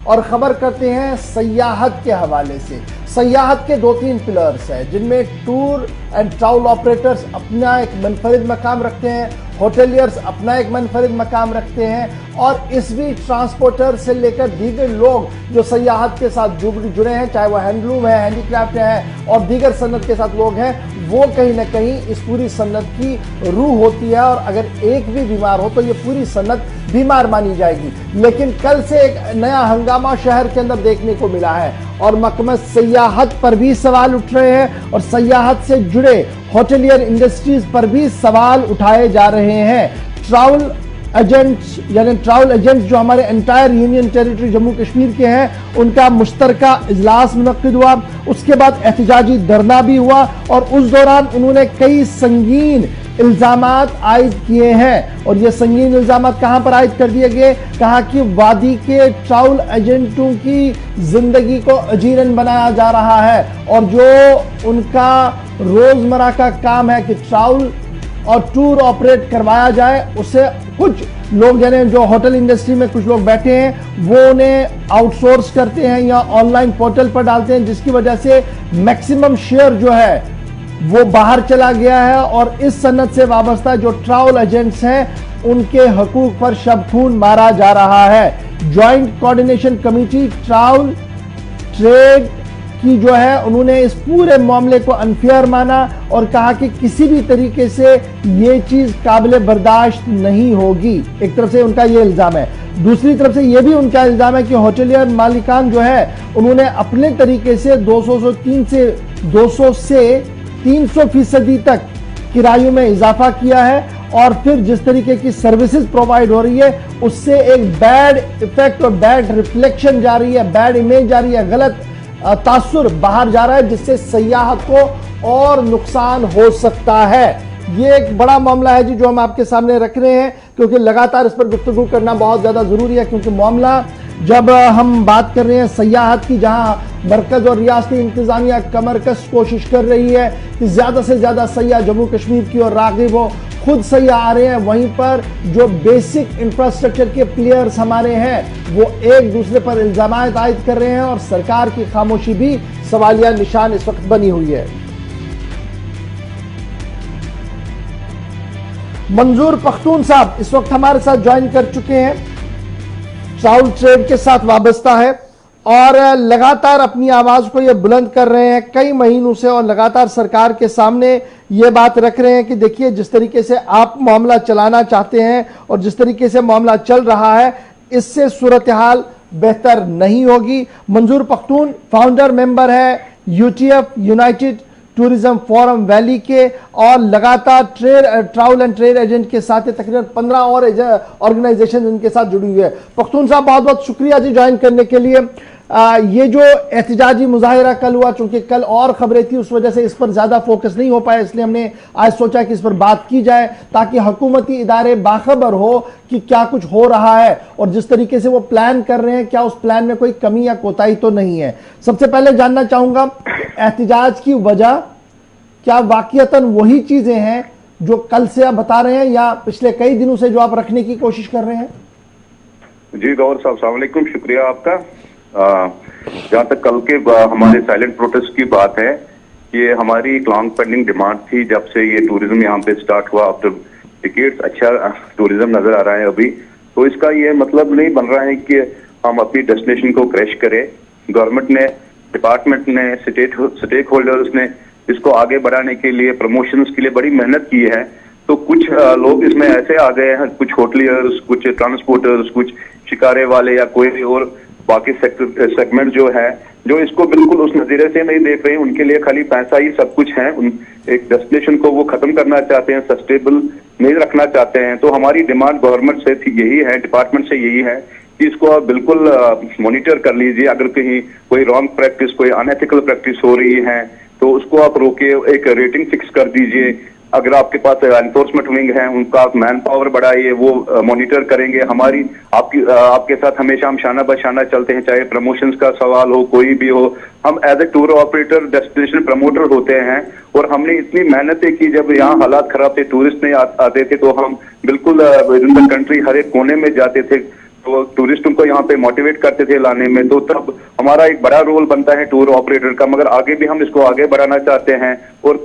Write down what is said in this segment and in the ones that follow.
और खबर करते हैं सयाहत के हवाले से। सयाहत के 2-3 पिलर्स हैं जिनमें टूर एंड ट्रैवल ऑपरेटर्स अपना एक मुनफरिद मकाम रखते हैं, होटलियर्स अपना एक मुनफरिद मकाम रखते हैं और इस बीच ट्रांसपोर्टर से लेकर दीगर लोग जो सयाहत के साथ जुड़े हैं, चाहे वो हैंडलूम है, हैंडीक्राफ्ट है और दीगर सन्नत के साथ लोग हैं, वो कहीं ना कहीं इस पूरी सन्नत की रूह होती है और अगर एक भी बीमार हो तो ये पूरी सन्नत बीमार मानी जाएगी। लेकिन कल से एक नया हंगामा शहर के अंदर देखने को मिला है और महकमा सयाहत पर भी सवाल उठ रहे हैं और सयाहत से जुड़े होटलियर इंडस्ट्रीज पर भी सवाल उठाए जा रहे हैं। ट्रैवल एजेंट्स यानी ट्रैवल एजेंट्स जो हमारे entire union territory Jammu Kashmir के हैं, उनका मुश्तरका इजलास मुनक्किद हुआ, उसके बाद एहतजाजी धरना भी हुआ और उस दौरान उन्होंने कई संगीन इल्जामात आयद किए हैं। और ये संगीन इल्जामात कहां पर आयद कर दिए गए? कहा कि वादी के ट्रैवल एजेंटों की जिंदगी को अजीरन बनाया जा रहा है और जो उनका रोजमर्रा का काम है कि ट्रैवल और टूर ऑपरेट करवाया जाए, उसे कुछ लोग यानी जो होटल इंडस्ट्री में कुछ लोग बैठे हैं वो उन्हें आउटसोर्स करते हैं या ऑनलाइन पोर्टल पर डालते हैं, जिसकी वजह से मैक्सिमम शेयर जो है वो बाहर चला गया है और इस सन्नत से वाबस्ता जो ट्रैवल एजेंट्स हैं उनके हकूक पर शबखून मारा जा रहा है। Joint coordination committee travel trade की जो है उन्होंने इस पूरे मामले को अनफेयर माना और कहा कि किसी भी तरीके से ये चीज काबिल बर्दाश्त नहीं होगी। एक तरफ से उनका ये इल्जाम है, दूसरी तरफ से ये भी उनका इल्जाम है कि होटलियर मालिकान जो है उन्होंने अपने तरीके से 200 से 300% तक किरायों में इजाफा किया है और फिर जिस तरीके की सर्विसेज प्रोवाइड हो रही है उससे एक बैड इफेक्ट और बैड रिफ्लेक्शन जा रही है, बैड इमेज जा रही है, गलत तासुर बाहर जा रहा है, जिससे सयाहत को और नुकसान हो सकता है। ये एक बड़ा मामला है जी जो हम आपके सामने रख रहे हैं क्योंकि लगातार इस पर गुफ्तगू करना बहुत ज्यादा जरूरी है, क्योंकि मामला जब हम बात कर रहे हैं सयाहत की, जहां मरकज और रियासती इंतजामिया कमरकस कोशिश कर रही है कि ज्यादा से ज्यादा सयाह जम्मू कश्मीर की ओर राग़िब हो, खुद सयाह आ रहे हैं, वहीं पर जो बेसिक इंफ्रास्ट्रक्चर के प्लेयर्स हमारे हैं वो एक दूसरे पर इल्जाम आयद कर रहे हैं और सरकार की खामोशी भी सवालिया निशान इस वक्त बनी हुई है। मंजूर पख्तून साहब इस वक्त हमारे साथ ज्वाइन कर चुके हैं, ट्रैवल ट्रेड के साथ वाबस्ता है और लगातार अपनी आवाज को ये बुलंद कर रहे हैं कई महीनों से और लगातार सरकार के सामने ये बात रख रहे हैं कि देखिए जिस तरीके से आप मामला चलाना चाहते हैं और जिस तरीके से मामला चल रहा है इससे सूरत हाल बेहतर नहीं होगी। मंजूर पख्तून फाउंडर मेंबर है UTF United tourism forum valley के और लगातार ट्रैवल एंड ट्रेड एजेंट के साथ तकरीबन 15 और ऑर्गेनाइजेशन इनके साथ जुड़ी हुई है। पख्तून साहब बहुत बहुत शुक्रिया जी ज्वाइन करने के लिए। ये जो एहतजाजी मुजाहिरा कल हुआ, चूंकि कल और खबरें थी उस वजह से इस पर ज्यादा फोकस नहीं हो पाया, इसलिए हमने आज सोचा कि इस पर बात की जाए ताकि हुकूमती इदारे बाखबर हो कि क्या कुछ हो रहा है और जिस तरीके से वो प्लान कर रहे हैं क्या उस प्लान में कोई कमी या कोताही तो नहीं है। सबसे पहले जानना चाहूंगा एहतजाज की वजह क्या वाकईतन वही चीजें हैं जो कल से आप बता रहे हैं या पिछले कई दिनों से जो आप रखने की कोशिश कर रहे हैं? जी गौर साहब अस्सलाम वालेकुम, शुक्रिया आपका। जहाँ तक कल के हमारे साइलेंट प्रोटेस्ट की बात है, ये हमारी एक लॉन्ग पेंडिंग डिमांड थी जब से ये टूरिज्म यहाँ पे स्टार्ट हुआ। आफ्टर डिकेड्स अच्छा टूरिज्म नजर आ रहा है अभी, तो इसका ये मतलब नहीं बन रहा है कि हम अपनी डेस्टिनेशन को क्रैश करें। गवर्नमेंट ने, डिपार्टमेंट ने, स्टेक होल्डर्स ने इसको आगे बढ़ाने के लिए, प्रमोशंस के लिए बड़ी मेहनत की है। तो कुछ लोग इसमें ऐसे आ गए हैं, कुछ होटलियर्स, कुछ ट्रांसपोर्टर्स, कुछ शिकारे वाले या कोई और बाकी सेगमेंट जो है जो इसको बिल्कुल उस नजरिए से नहीं देख रहे हैं। उनके लिए खाली पैसा ही सब कुछ है। एक डेस्टिनेशन को वो खत्म करना चाहते हैं, सस्टेनेबल नहीं रखना चाहते हैं। तो हमारी डिमांड गवर्नमेंट से यही है, डिपार्टमेंट से यही है कि इसको आप बिल्कुल मॉनिटर कर लीजिए। अगर कहीं कोई रॉन्ग प्रैक्टिस, कोई अनएथिकल प्रैक्टिस हो रही है तो उसको आप रोके, एक रेटिंग फिक्स कर दीजिए। अगर आपके पास एनफोर्समेंट विंग है उनका आप मैन पावर बढ़ाइए, वो मॉनिटर करेंगे। हमारी आपके साथ हमेशा हम शाना बशाना चलते हैं, चाहे प्रमोशंस का सवाल हो, कोई भी हो। हम as a tour operator, destination promoter होते हैं और हमने इतनी मेहनतें की। जब यहाँ हालात खराब थे, टूरिस्ट नहीं आते थे, तो हम बिल्कुल विद इन द कंट्री हर एक कोने में जाते थे, तो टूरिस्ट उनको यहाँ पे मोटिवेट करते थे लाने में, तो तब हमारा एक बड़ा रोल बनता है टूर ऑपरेटर का। मगर आगे भी हम इसको आगे बढ़ाना चाहते हैं। और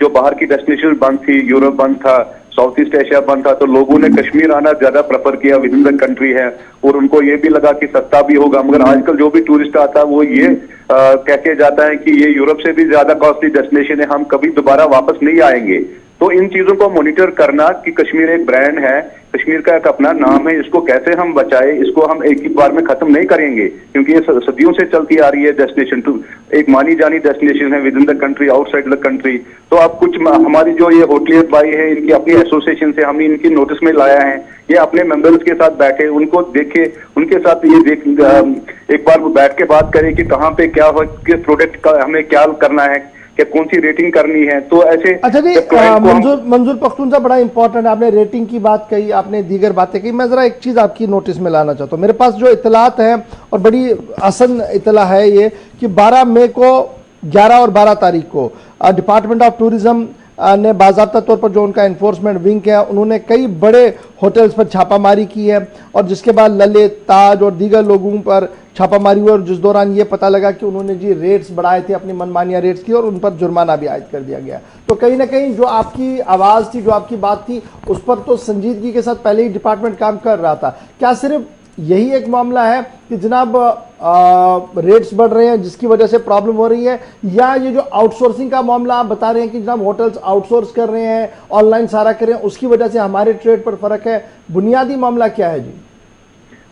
जो बाहर की डेस्टिनेशन बंद थी, यूरोप बंद था, साउथ ईस्ट एशिया बंद था, तो लोगों ने कश्मीर आना ज्यादा प्रेफर किया विद इन द कंट्री है। और उनको ये भी लगा कि सस्ता भी होगा। मगर आजकल जो भी टूरिस्ट आता है वो ये कह के जाता है कि ये यूरोप से भी ज्यादा कॉस्टली डेस्टिनेशन है, हम कभी दोबारा वापस नहीं आएंगे। तो इन चीजों को मॉनिटर करना कि कश्मीर एक ब्रांड है, कश्मीर का एक अपना नाम है, इसको कैसे हम बचाए, इसको हम एक ही बार में खत्म नहीं करेंगे, क्योंकि ये सदियों से चलती आ रही है डेस्टिनेशन, टू एक मानी जानी डेस्टिनेशन है with in the country, outside the country. तो अब कुछ हमारी जो ये होटलियर भाई है, इनकी अपनी एसोसिएशन से हम इनकी नोटिस में लाया है, ये अपने मेंबर्स के साथ बैठे, उनको देखे, उनके साथ ये एक बार बैठ के बात करें कि कहाँ पे क्या हो, किस प्रोडक्ट का हमें क्या करना है, कि कौन सी रेटिंग करनी है। तो ऐसे अच्छा जी, मंजूर पख्तूनख्वा बड़ा इंपॉर्टेंट, आपने रेटिंग की बात कही, आपने दीगर बातें कही। मैं जरा एक चीज आपकी नोटिस में लाना चाहता हूँ। मेरे पास जो इतलात है और बड़ी आसान इतला है ये कि 12 मई को, 11 और 12 तारीख को डिपार्टमेंट ऑफ टूरिज्म ने बाज़ाब्ता तौर पर जो उनका इन्फोर्समेंट विंग है, उन्होंने कई बड़े होटल्स पर छापामारी की है और जिसके बाद ललित, ताज और दीगर लोगों पर छापामारी हुई और जिस दौरान ये पता लगा कि उन्होंने जी रेट्स बढ़ाए थे, अपनी मनमानिया रेट्स की, और उन पर जुर्माना भी आयद कर दिया गया। तो कहीं ना कहीं जो आपकी आवाज़ थी, जो आपकी बात थी, उस पर तो संजीदगी के साथ पहले ही डिपार्टमेंट काम कर रहा था। क्या सिर्फ यही एक मामला है कि जनाब रेट्स बढ़ रहे हैं जिसकी वजह से प्रॉब्लम हो रही है, या ये जो आउटसोर्सिंग का मामला आप बता रहे हैं कि जनाब होटल्स आउटसोर्स कर रहे हैं, ऑनलाइन सारा कर रहे हैं, उसकी वजह से हमारे ट्रेड पर फर्क है? बुनियादी मामला क्या है जी?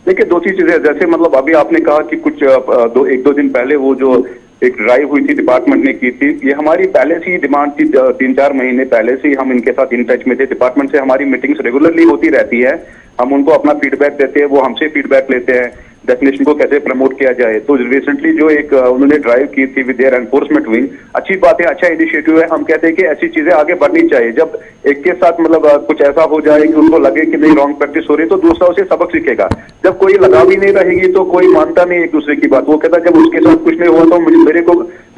देखिए, दो चीजें, जैसे मतलब अभी आपने कहा कि कुछ एक दो दिन पहले वो जो एक ड्राइव हुई थी डिपार्टमेंट ने की थी, ये हमारी पहले से ही डिमांड थी। 3-4 महीने पहले से ही हम इनके साथ इन टच में थे। डिपार्टमेंट से हमारी मीटिंग्स रेगुलरली होती रहती है, हम उनको अपना फीडबैक देते हैं, वो हमसे फीडबैक लेते हैं डेस्टिनेशन को कैसे प्रमोट किया जाए। तो रिसेंटली जो एक उन्होंने ड्राइव की थी विद देयर एनफोर्समेंट विंग, अच्छी बात है, अच्छा इनिशिएटिव है। हम कहते हैं कि ऐसी चीजें आगे बढ़नी चाहिए। जब एक के साथ मतलब कुछ ऐसा हो जाए कि उनको लगे कि नहीं रॉन्ग प्रैक्टिस हो रही है, तो दूसरा उसे सबक सीखेगा। जब कोई लगा भी नहीं रहेगी तो कोई मानता नहीं एक दूसरे की बात। वो कहता जब उसके साथ कुछ नहीं हुआ तो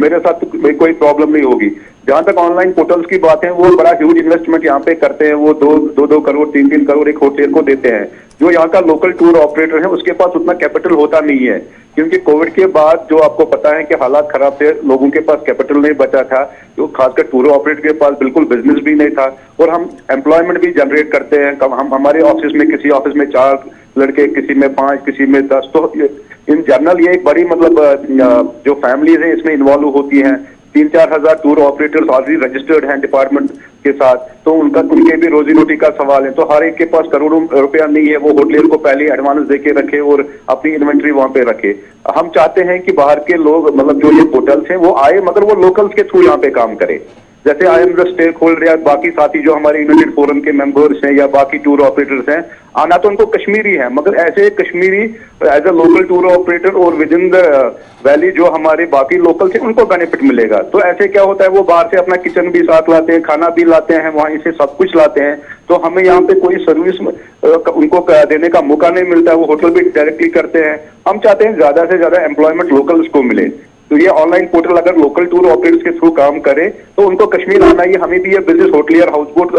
मेरे साथ कोई प्रॉब्लम नहीं होगी। जहां तक ऑनलाइन पोर्टल्स की बात है, वो बड़ा ह्यूज इन्वेस्टमेंट यहाँ पे करते हैं। वो 2 करोड़ 3 करोड़ एक होटल को देते हैं। जो यहाँ का लोकल टूर ऑपरेटर है उसके पास उतना कैपिटल होता नहीं है, क्योंकि कोविड के बाद जो आपको पता है कि हालात खराब थे, लोगों के पास कैपिटल नहीं बचा था, जो खासकर टूर ऑपरेटर के पास बिल्कुल बिजनेस भी नहीं था। और हम एम्प्लॉयमेंट भी जनरेट करते हैं। हम हमारे ऑफिस में, किसी ऑफिस में 4 लड़के, किसी में 5, किसी में 10। तो इन जनरल ये एक बड़ी मतलब जो फैमिलीज है इसमें इन्वॉल्व होती हैं। 3-4 हजार टूर ऑपरेटर्स ऑलरेडी रजिस्टर्ड हैं डिपार्टमेंट के साथ, तो उनके भी रोजी रोटी का सवाल है। तो हर एक के पास करोड़ों रुपया नहीं है, वो होटलियर को पहले एडवांस देके रखे और अपनी इन्वेंट्री वहां पे रखे। हम चाहते हैं कि बाहर के लोग, मतलब जो ये होटल्स हैं, वो आए, मगर वो लोकल्स के थ्रू यहाँ पे काम करे। जैसे I am the stakeholder या बाकी साथी जो हमारे यूनाइटेड फोरम के मेंबर्स हैं या बाकी टूर ऑपरेटर्स हैं, आना तो उनको कश्मीरी है, मगर ऐसे Kashmiri as a local tour operator और विद इन द वैली जो हमारे बाकी लोकल थे उनको बेनिफिट मिलेगा। तो ऐसे क्या होता है, वो बाहर से अपना किचन भी साथ लाते हैं, खाना भी लाते हैं, वहीं से सब कुछ लाते हैं। तो हमें यहाँ पे कोई सर्विस उनको देने का मौका नहीं मिलता है। वो होटल भी डायरेक्टली करते हैं। हम चाहते हैं ज्यादा से ज्यादा एम्प्लॉयमेंट लोकल्स को मिले। तो ये ऑनलाइन पोर्टल अगर लोकल टूर ऑपरेटर्स के थ्रू काम करे तो उनको कश्मीर आना ही, हमें भी ये बिजनेस होटलियर हाउस बोट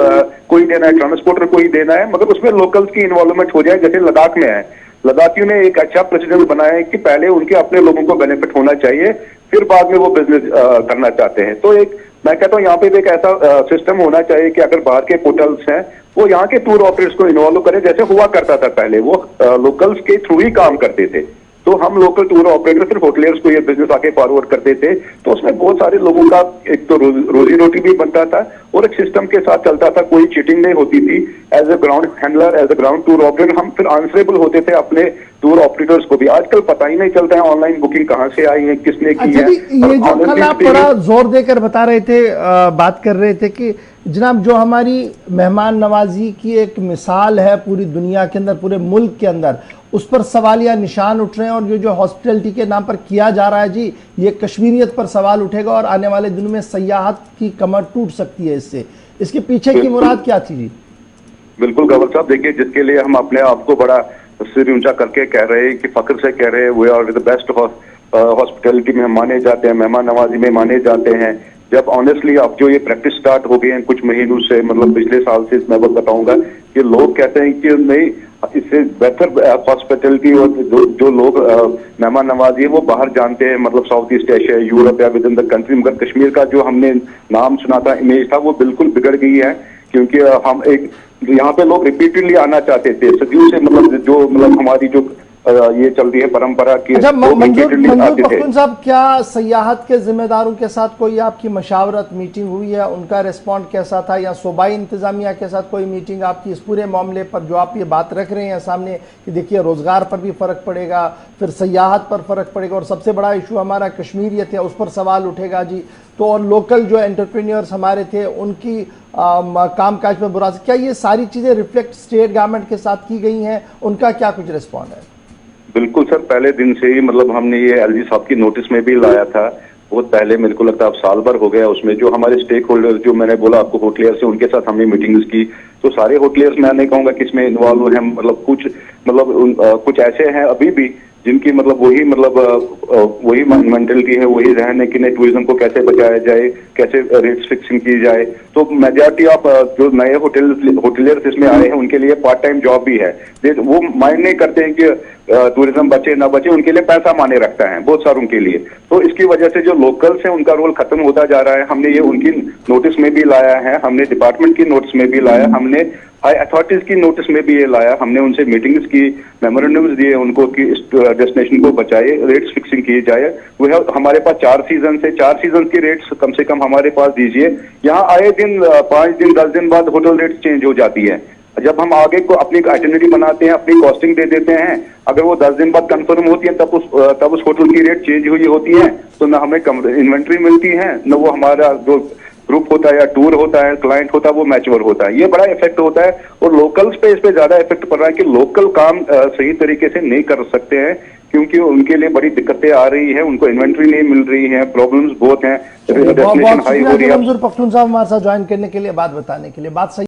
कोई देना है, ट्रांसपोर्टर कोई देना है, मगर उसमें लोकल्स की इन्वॉल्वमेंट हो जाए, जैसे लद्दाख में है। लद्दाखियों ने एक अच्छा प्रेसिडेंट बनाया है कि पहले उनके अपने लोगों को बेनिफिट होना चाहिए, फिर बाद में वो बिजनेस करना चाहते हैं। तो एक मैं कहता हूँ यहाँ पे भी एक ऐसा सिस्टम होना चाहिए कि अगर बाहर के पोर्टल्स हैं वो यहाँ के टूर ऑपरेटर्स को इन्वॉल्व करें, जैसे हुआ करता था पहले, वो लोकल्स के थ्रू ही काम करते थे। तो हम लोकल टूर ऑपरेटर सिर्फ होटलियर्स को ये बिजनेस आके फॉरवर्ड करते थे, तो उसमें बहुत सारे लोगों का एक तो रोजी रोटी भी बनता था और एक सिस्टम के साथ चलता था, कोई चीटिंग नहीं होती थी। As a ground handler, as a ground tour operator हम फिर आंसरेबल होते थे अपने टूर ऑपरेटर्स को भी। आजकल पता ही नहीं चलता है ऑनलाइन बुकिंग कहाँ से आई है, किसने की है। ये जो कल आप बड़ा जोर देकर बता रहे थे, बात कर रहे थे कि जनाब जो हमारी मेहमान नवाजी की एक मिसाल है पूरी दुनिया के अंदर, पूरे मुल्क के अंदर, उस पर सवाल या निशान उठ रहे हैं। और ये जो हॉस्पिटलिटी के नाम पर किया जा रहा है जी, ये कश्मीरियत पर सवाल उठेगा और आने वाले दिनों में सयाहत की कमर टूट सकती है इससे। इसके पीछे की मुराद क्या थी जी? बिल्कुल गवर साहब, देखिए जिसके लिए हम अपने आप को बड़ा सिर ऊंचा करके कह रहे हैं कि फख्र से कह रहे हैं we are the best hospitality में माने जाते हैं, मेहमान नवाजी में माने जाते हैं। जब ऑनेस्टली अब जो ये प्रैक्टिस स्टार्ट हो गई है कुछ महीनों से, मतलब पिछले साल से मैं बताऊंगा कि लोग कहते हैं कि नहीं इससे बेहतर हॉस्पिटलिटी और जो लोग मेहमान नवाजी है वो बाहर जानते हैं, मतलब साउथ ईस्ट एशिया, यूरोप या विद इन द कंट्री, मगर कश्मीर का जो हमने नाम सुना था, इमेज था, वो बिल्कुल बिगड़ गई है। क्योंकि हम एक यहाँ पे लोग रिपीटेडली आना चाहते थे सदियों से, मतलब हमारी जो ये चल रही है परंपरा की, अच्छा, लोग मंजूर repeatedly आते थे। पख्तून साहब, क्या सयाहत के जिम्मेदारों के साथ कोई आपकी मशावरत मीटिंग हुई है? उनका रिस्पॉन्ड कैसा था? या सूबाई इंतजामिया के साथ कोई मीटिंग आपकी इस पूरे मामले पर, जो आप ये बात रख रहे हैं सामने कि देखिए रोजगार पर भी फर्क पड़ेगा, फिर सयाहत पर फर्क पड़ेगा, और सबसे बड़ा इशू हमारा कश्मीरियत है, उस पर सवाल उठेगा जी, तो और लोकल जो एंटरप्रेन्योर्स हमारे थे उनकी कामकाज में बुरा, क्या ये सारी चीजें रिफ्लेक्ट स्टेट गवर्नमेंट के साथ की गई हैं? उनका क्या कुछ रिस्पॉन्ड है? बिल्कुल सर, पहले दिन से ही मतलब हमने ये एलजी साहब की नोटिस में भी लाया था, बहुत पहले, मेरे को लगता है अब साल भर हो गया। उसमें जो हमारे स्टेक होल्डर, जो मैंने बोला आपको होटलियर से, उनके साथ हमने मीटिंग्स की। तो सारे होटलियर्स मैं नहीं कहूंगा कि इसमें इन्वॉल्व हैं, मतलब कुछ ऐसे हैं अभी भी जिनकी वही मेंटेलिटी है, वही रहन है कि नहीं टूरिज्म को कैसे बचाया जाए, कैसे रेट्स फिक्सिंग की जाए। तो मेजॉरिटी ऑफ जो नए होटलियर्स इसमें आए हैं उनके लिए पार्ट टाइम जॉब भी है। वो माइंड नहीं करते हैं कि टूरिज्म बचे ना बचे, उनके लिए पैसा मायने रखता है बहुत सारों के लिए। तो इसकी वजह से जो लोकल्स हैं उनका रोल खत्म होता जा रहा है। हमने ये उनकी नोटिस में भी लाया है, हमने डिपार्टमेंट की नोटिस में भी लाया, हमने हाई अथॉरिटीज की नोटिस में भी ये लाया, हमने उनसे मीटिंग्स की, मेमोरेंडम्स दिए उनको कि इस डेस्टिनेशन को बचाए, रेट्स फिक्सिंग की जाए। वो है हमारे पास 4 सीजन से 4 सीजन की रेट्स कम से कम हमारे पास दीजिए। यहाँ आए दिन 5 दिन 10 दिन बाद होटल रेट्स चेंज हो जाती है। जब हम आगे को अपनी आइटिनरी बनाते हैं, अपनी कॉस्टिंग दे देते हैं, अगर वो 10 दिन बाद कंफर्म होती है तब उस होटल की रेट चेंज हुई होती है, तो ना हमें इन्वेंट्री मिलती है, न वो हमारा जो ग्रुप होता है या टूर होता है, क्लाइंट होता है, वो मैच्योर होता है। ये बड़ा इफेक्ट होता है और लोकल्स पे इस पे ज्यादा इफेक्ट पड़ रहा है कि लोकल काम सही तरीके से नहीं कर सकते हैं, क्योंकि उनके लिए बड़ी दिक्कतें आ रही हैं, उनको इन्वेंट्री नहीं मिल रही है, प्रॉब्लम्स बहुत हैं, डेस्टिनेशन हाई हो रही है। मंजूर पख्तून साहब हमारे साथ ज्वाइन करने के लिए, बात बताने के लिए। बात सही